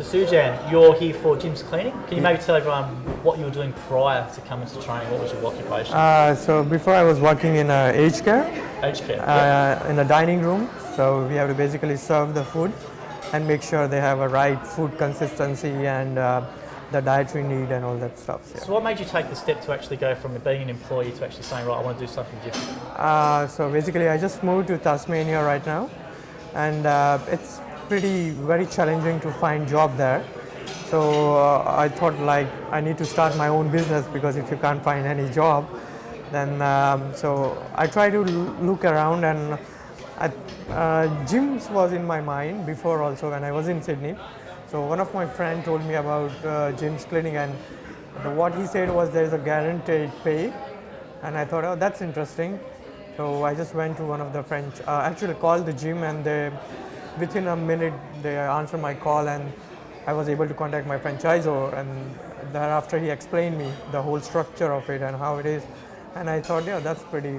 So Sujan, you're here for Jim's Cleaning. Can you maybe tell everyone what you were doing prior to coming to training? What was your occupation? So before I was working in aged care, Aged care. in a dining room. So we have to basically serve the food and make sure they have a right food consistency and the dietary need and all that stuff. Yeah. So what made you take the step to actually go from being an employee to actually saying, right, I want to do something different? So basically I just moved to Tasmania right now, and it's very challenging to find job there. So I thought like I need to start my own business, because if you can't find any job, then so I tried to look around, and gyms was in my mind before also when I was in Sydney. So one of my friends told me about Jim's Cleaning, and what he said was there's a guaranteed pay, and I thought, oh, that's interesting. So I just went to one of the French, actually called the gym, and within a minute they answered my call, and I was able to contact my franchisor, and thereafter he explained me the whole structure of it and how it is, and I thought, yeah, that's pretty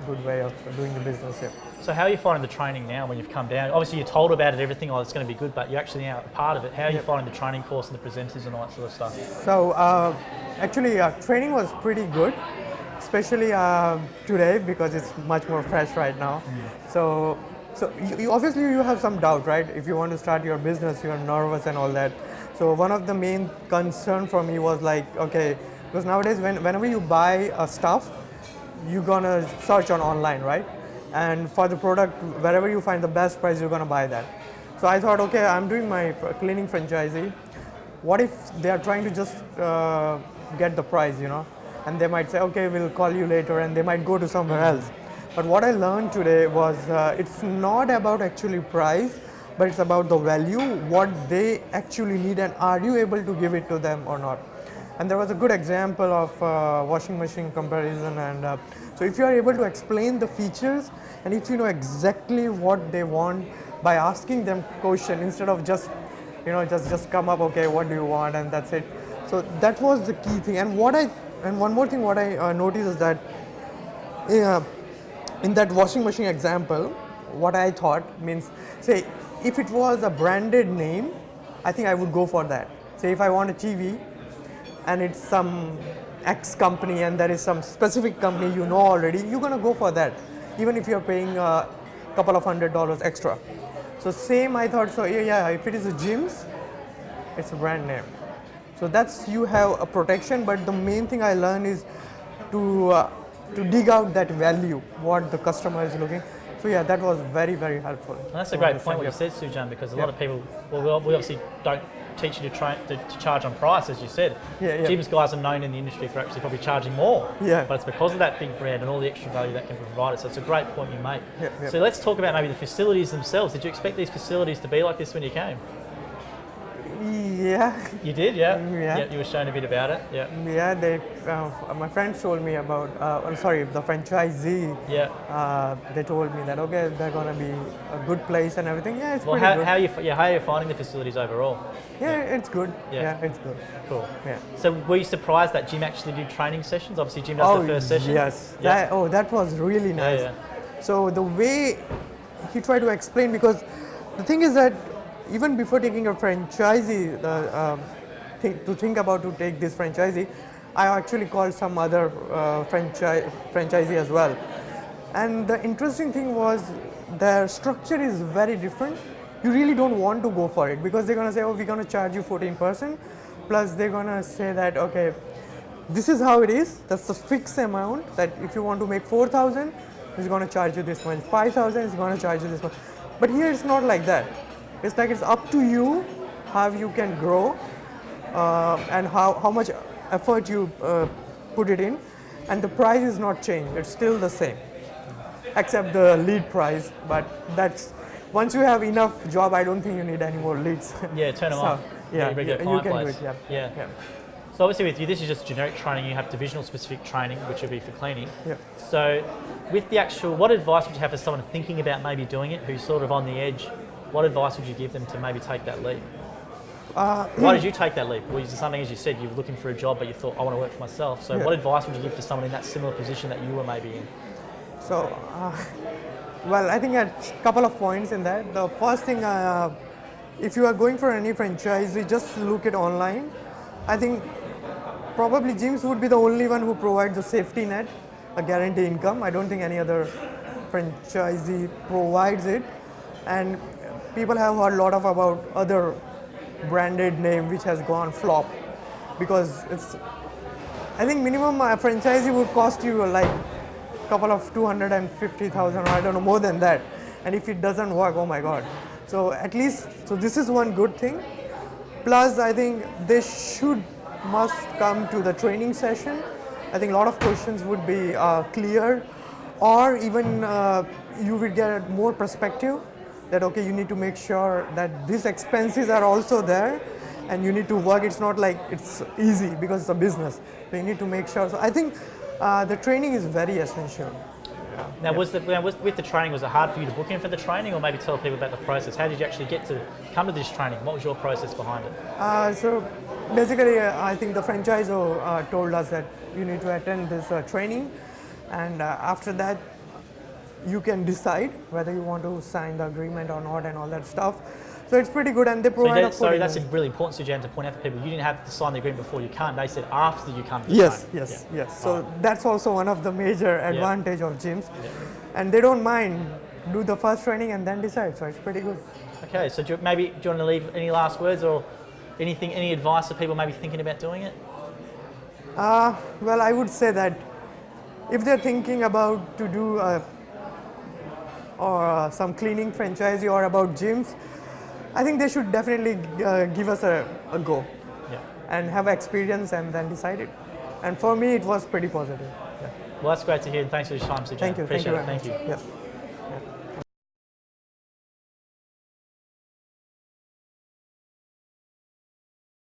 good way of doing the business here. So how are you finding the training now when you've come down? Obviously you're told about it, everything, oh, it's going to be good, but you're actually now a part of it. How are you finding the training course and the presenters and all that sort of stuff? So actually training was pretty good, especially today, because it's much more fresh right now. So you obviously you have some doubt, right? If you want to start your business, you're nervous and all that. So one of the main concern for me was like, okay, because nowadays whenever you buy a stuff, you're gonna search on online, right? And for the product, wherever you find the best price, you're gonna buy that. So I thought, okay, I'm doing my cleaning franchisee. What if they are trying to just get the price, And they might say, okay, we'll call you later, and they might go to somewhere else. But what I learned today was it's not about actually price, but it's about the value, what they actually need, and are you able to give it to them or not. And there was a good example of washing machine comparison, and so if you are able to explain the features, and if you know exactly what they want by asking them question instead of just just come up, okay, what do you want, and that's it. So that was the key thing. And one more thing what I noticed is that in that washing machine example, what I thought means, say if it was a branded name, I think I would go for that. Say if I want a TV and it's some X company and there is some specific company already, you're gonna go for that, even if you're paying a couple of $100 extra. So same I thought, so yeah, if it is a gyms, it's a brand name. So that's, you have a protection, but the main thing I learned is to dig out that value, what the customer is looking. So yeah, that was very, very helpful. And that's a great point what you said, Sujan, because a lot of people, well, we obviously don't teach you to charge on price, as you said. Gyms guys are known in the industry for actually probably charging more, but it's because of that big brand and all the extra value that can provide it. So it's a great point you make. So let's talk about maybe the facilities themselves. Did you expect these facilities to be like this when you came? Yeah. You did, yeah? You were shown a bit about it, Yeah, my friends told me about, the franchisee. They told me that, okay, they're going to be a good place and everything. Yeah, it's pretty good. How are you finding the facilities overall? Yeah, it's good. Yeah, it's good. Cool. Yeah. So were you surprised that Jim actually did training sessions? Obviously, Jim does the first session. Yes. That was really nice. So the way he tried to explain, because the thing is that even before taking a franchisee, to think about to take this franchisee, I actually called some other franchisee as well. And the interesting thing was their structure is very different. You really don't want to go for it, because they're going to say, oh, we're going to charge you 14%, plus they're going to say that, okay, this is how it is. That's the fixed amount, that if you want to make 4,000, it's going to charge you this much. 5,000 is going to charge you this much. But here it's not like that. It's like it's up to you how you can grow and how much effort you put it in, and the price is not changed. It's still the same, except the lead price. But that's, once you have enough job, I don't think you need any more leads. Yeah, turn them off. Yeah, you can do it. Yeah. So obviously with you, this is just generic training. You have divisional specific training, which would be for cleaning. Yeah. So with the actual, what advice would you have for someone thinking about maybe doing it, who's sort of on the edge? What advice would you give them to maybe take that leap? Why did you take that leap? Well, it's something, as you said, you were looking for a job, but you thought, I want to work for myself. So what advice would you give to someone in that similar position that you were maybe in? So, well, I think a couple of points in that. The first thing if you are going for any franchise, you just look it online. I think probably gyms would be the only one who provides a safety net, a guaranteed income. I don't think any other franchisee provides it. And people have heard a lot about other branded name which has gone flop, because I think minimum a franchisee would cost you like a couple of 250,000, or I don't know, more than that. And if it doesn't work, oh my God. So at least, so this is one good thing. Plus, I think they must come to the training session. I think a lot of questions would be clear, or even you will get more perspective that, okay, you need to make sure that these expenses are also there and you need to work. It's not like it's easy because it's a business. So you need to make sure. So I think the training is very essential. Now, with the training, was it hard for you to book in for the training, or maybe tell people about the process? How did you actually get to come to this training? What was your process behind it? So basically, I think the franchisor told us that you need to attend this training, and after that, you can decide whether you want to sign the agreement or not and all that stuff. So it's pretty good, and they provide So that's really important, Sujan, to point out for people. You didn't have to sign the agreement before you come. They said after you come to the Yes. So right. that's also one of the major advantage of gyms. Yeah. And they don't mind, do the first training and then decide. So it's pretty good. Okay, so do you want to leave any last words or any advice for people maybe thinking about doing it? Well, I would say that if they're thinking about to do some cleaning franchisee or about gyms, I think they should definitely give us a go and have experience and then decide it. And for me, it was pretty positive. Well, that's great to hear, and thanks for your time, Sujan. Thank you. Appreciate it. Thank you. Yes.